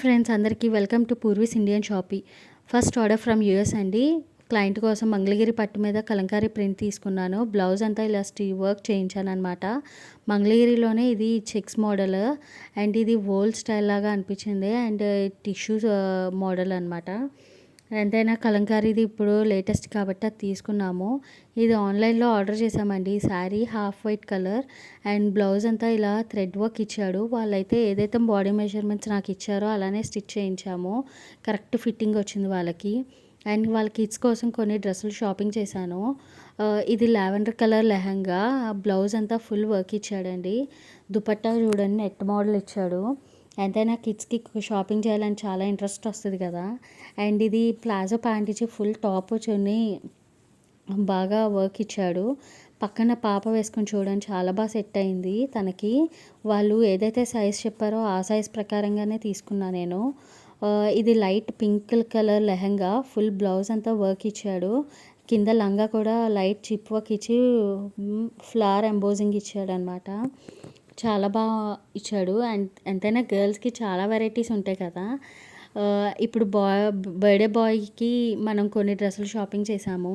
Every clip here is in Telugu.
ఫ్రెండ్స్, అందరికీ welcome to Purvi's Indian shoppy. First order from US అండి. క్లయింట్ కోసం మంగళగిరి పట్టు మీద కలంకారీ ప్రింట్ తీసుకున్నాను. బ్లౌజ్ అంతా ఇలా వర్క్ చేయించాను అనమాట. మంగళగిరిలోనే ఇది చెక్స్ మోడల్ అండ్ ఇది వోల్ స్టైల్ లాగా అనిపించింది అండ్ టిష్యూ మోడల్ అనమాట. ఎంతైనా కలంకారీది ఇప్పుడు లేటెస్ట్ కాబట్టి అది తీసుకున్నాము. ఇది ఆన్లైన్లో ఆర్డర్ చేసామండి. ఈ sari half white colour and blouse అంతా ఇలా థ్రెడ్ వర్క్ ఇచ్చాడు. వాళ్ళైతే ఏదైతే బాడీ మెజర్మెంట్స్ నాకు ఇచ్చారో అలానే స్టిచ్ చేయించాము. కరెక్ట్ ఫిట్టింగ్ వచ్చింది వాళ్ళకి. అండ్ వాళ్ళ కిడ్స్ కోసం కొన్ని డ్రెస్సులు షాపింగ్ చేశాను. ఇది లావెండర్ కలర్ లెహంగా. బ్లౌజ్ అంతా ఫుల్ వర్క్ ఇచ్చాడండి. దుపట్టా చూడండి, నెట్ మోడల్ ఇచ్చాడు. ఎంతైనా కిడ్స్కి షాపింగ్ చేయాలని చాలా ఇంట్రెస్ట్ వస్తుంది కదా. అండ్ ఇది ప్లాజో ప్యాంట్ ఇచ్చి ఫుల్ టాప్ చున్నీ బాగా వర్క్ ఇచ్చాడు. పక్కన పాప వేసుకొని చూడండి, చాలా బాగా సెట్ అయింది తనకి. వాళ్ళు ఏదైతే సైజ్ చెప్పారో ఆ సైజ్ ప్రకారంగానే తీసుకున్నా నేను. ఇది light pink colour lehenga. Full blouse అంతా వర్క్ ఇచ్చాడు. కింద లంగా కూడా లైట్ చిప్ వర్క్ ఇచ్చి ఫ్లవర్ ఎంబోజింగ్ ఇచ్చాడు అనమాట. చాలా బాగా ఇచ్చాడు. అండ్ ఎంతైనా గర్ల్స్కి చాలా వెరైటీస్ ఉంటాయి కదా. ఇప్పుడు బర్త్డే బాయ్కి మనం కొన్ని డ్రెస్సులు షాపింగ్ చేసాము.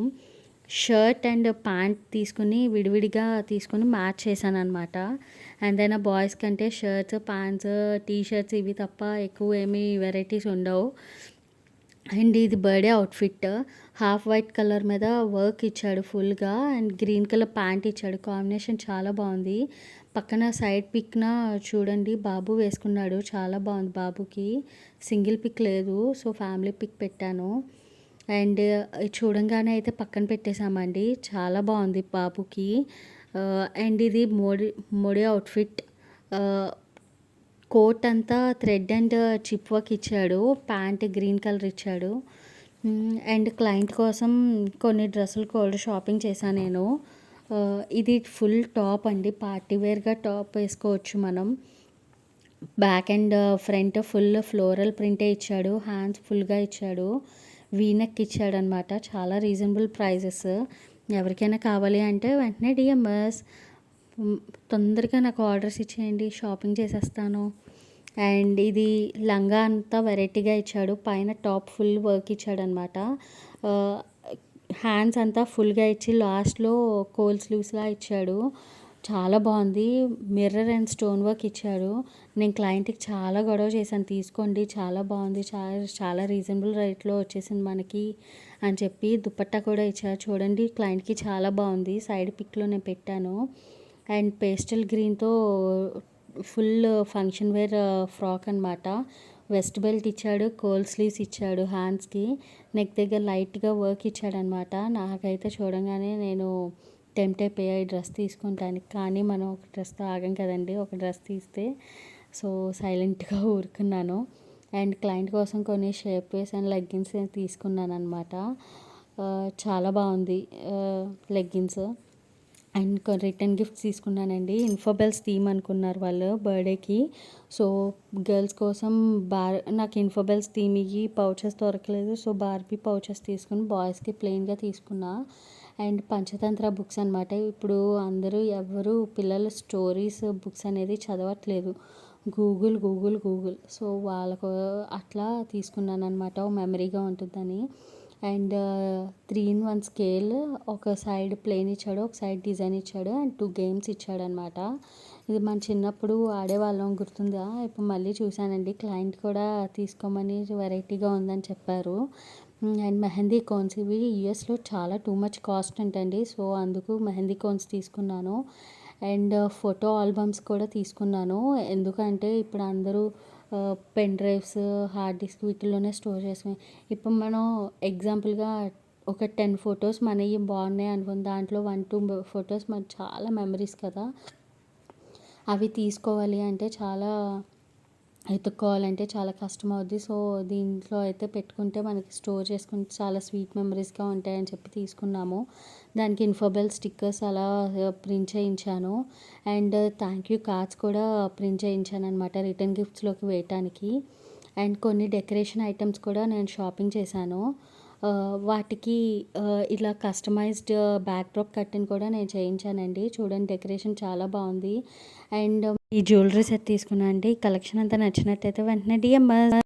షర్ట్ అండ్ ప్యాంట్ తీసుకుని విడివిడిగా తీసుకుని మ్యాచ్ చేశాను అనమాట. ఎంతైనా బాయ్స్ కంటే షర్ట్స్, ప్యాంట్స్, టీ షర్ట్స్ ఇవి తప్ప ఎక్కువ ఏమీ వెరైటీస్ ఉండవు. అండ్ ఇది birthday outfit. Half white colour మీద వర్క్ ఇచ్చాడు ఫుల్గా అండ్ గ్రీన్ కలర్ ప్యాంట్ ఇచ్చాడు. కాంబినేషన్ చాలా బాగుంది. పక్కన సైడ్ పిక్న చూడండి, బాబు వేసుకున్నాడు. చాలా బాగుంది బాబుకి. సింగిల్ పిక్ లేదు, సో ఫ్యామిలీ పిక్ పెట్టాను. అండ్ చూడంగానే అయితే పక్కన పెట్టేశామండి. చాలా బాగుంది బాబుకి. అండ్ ఇది మోడీ అవుట్ఫిట్. కోట్ అంతా థ్రెడ్ అండ్ చిప్ వర్క్ ఇచ్చాడు. ప్యాంట్ గ్రీన్ కలర్ ఇచ్చాడు. అండ్ క్లయింట్ కోసం కొన్ని డ్రెస్సులు కూడా షాపింగ్ చేశాను నేను. ఇది ఫుల్ టాప్ అండి. పార్టీ వేర్గా టాప్ వేసుకోవచ్చు మనం. Back and front full floral ప్రింటే ఇచ్చాడు. హ్యాండ్స్ ఫుల్గా ఇచ్చాడు. వీనెక్ ఇచ్చాడు అనమాట. చాలా రీజనబుల్ ప్రైజెస్. ఎవరికైనా కావాలి అంటే వెంటనే డిఎంఎస్ తొందరగా నాకు ఆర్డర్స్ ఇచ్చేయండి, షాపింగ్ చేసేస్తాను. అండ్ ఇది లంగా అంతా వెరైటీగా ఇచ్చాడు. పైన టాప్ ఫుల్ వర్క్ ఇచ్చాడు అనమాట. హ్యాండ్స్ అంతా ఫుల్గా ఇచ్చి లాస్ట్లో కోల్ స్లీవ్స్లా ఇచ్చాడు. చాలా బాగుంది. మిర్రర్ అండ్ స్టోన్ వర్క్ ఇచ్చాడు. నేను క్లయింట్కి చాలా గొడవ చేశాను, తీసుకోండి చాలా బాగుంది, చాలా రీజనబుల్ రేట్లో వచ్చేసింది మనకి అని చెప్పి. దుపట్టా కూడా ఇచ్చారు చూడండి, క్లయింట్కి చాలా బాగుంది. సైడ్ పిక్లో నేను పెట్టాను. అండ్ పేస్టల్ గ్రీన్తో ఫుల్ ఫంక్షన్ వేర్ ఫ్రాక్ అనమాట. వెస్ట్ బెల్ట్ ఇచ్చాడు, కోల్ స్లీవ్స్ ఇచ్చాడు హ్యాండ్స్కి. నెక్ దగ్గర లైట్గా వర్క్ ఇచ్చాడనమాట. నాకైతే చూడంగానే నేను టెంప్ట్ అయిపోయా ఈ డ్రెస్ తీసుకుంటానికి. కానీ మనం ఒక డ్రెస్తో ఆగం కదండి. ఒక డ్రెస్ తీస్తే సో సైలెంట్గా ఊరుకున్నాను. అండ్ క్లయింట్ కోసం కొన్ని షేప్ వేస్ అండ్ లెగ్గిన్స్ తీసుకున్నాను అనమాట. చాలా బాగుంది లెగ్గిన్స్. అండ్ కొన్ని రిటర్న్ గిఫ్ట్స్ తీసుకున్నానండి. ఇన్ఫోబెల్స్ థీమ్ అనుకున్నారు వాళ్ళు బర్త్డేకి. సో గర్ల్స్ కోసం నాకు ఇన్ఫోబెల్స్ థీమ్కి పౌచెస్ దొరకలేదు, సో బార్బీ పౌచెస్ తీసుకుని బాయ్స్కి ప్లెయిన్గా తీసుకున్నా. అండ్ పంచతంత్ర బుక్స్ అనమాట. ఇప్పుడు అందరూ ఎవరు పిల్లల స్టోరీస్ బుక్స్ అనేది చదవట్లేదు. Google Google Google. సో వాళ్ళకు అట్లా తీసుకున్నాను అనమాట, మెమరీగా ఉంటుందని. And 3-in-1 scale. ఒక సైడ్ ప్లెయిన్ ఇచ్చాడు, ఒక సైడ్ డిజైన్ ఇచ్చాడు అండ్ 2 గేమ్స్ ఇచ్చాడు అనమాట. ఇది మన చిన్నప్పుడు ఆడేవాళ్ళం, గుర్తుందా? ఇప్పుడు మళ్ళీ చూశానండి. క్లయింట్ కూడా తీసుకోమని వెరైటీగా ఉందని చెప్పారు. And mehndi cones. ఇవి యూఎస్లో చాలా టూ మచ్ కాస్ట్ అంటండి. సో అందుకు మెహందీ కోన్స్ తీసుకున్నాను. అండ్ ఫోటో ఆల్బమ్స్ కూడా తీసుకున్నాను. ఎందుకంటే ఇప్పుడు అందరూ పెన్ డ్రైవ్స్, హార్డ్ డిస్క్ వీటిలోనే స్టోర్ చేసుకుని, ఇప్పుడు మనం ఎగ్జాంపుల్గా ఒక 10 ఫొటోస్ మనవి బాగున్నాయి అనుకుని దాంట్లో 1-2 ఫొటోస్ మనకు చాలా మెమరీస్ కదా. అవి తీసుకోవాలి అంటే చాలా ఎత్తుక్కోవాలంటే చాలా కష్టం అవుద్ది. సో దీంట్లో అయితే పెట్టుకుంటే మనకి స్టోర్ చేసుకుంటే చాలా స్వీట్ మెమరీస్గా ఉంటాయని చెప్పి తీసుకున్నాము. దానికి ఇన్ఫోబెల్ స్టిక్కర్స్ అలా ప్రింట్ చేయించాను. అండ్ థ్యాంక్ యూ కార్డ్స్ కూడా ప్రింట్ చేయించాను అనమాట రిటర్న్ గిఫ్ట్స్లోకి వేయటానికి. అండ్ కొన్ని డెకరేషన్ ఐటమ్స్ కూడా నేను షాపింగ్ చేశాను. వాటికి ఇలా కస్టమైజ్డ్ బ్యాక్ డ్రాప్ కర్టెన్ కూడా నేను చేయించానండి. చూడండి, డెకరేషన్ చాలా బాగుంది. అండ్ ఈ జ్యువెలరీ సెట్ తీసుకున్నాను అండి. కలెక్షన్ అంతా నచ్చినట్టయితే వెంటనే డిఎంఎస్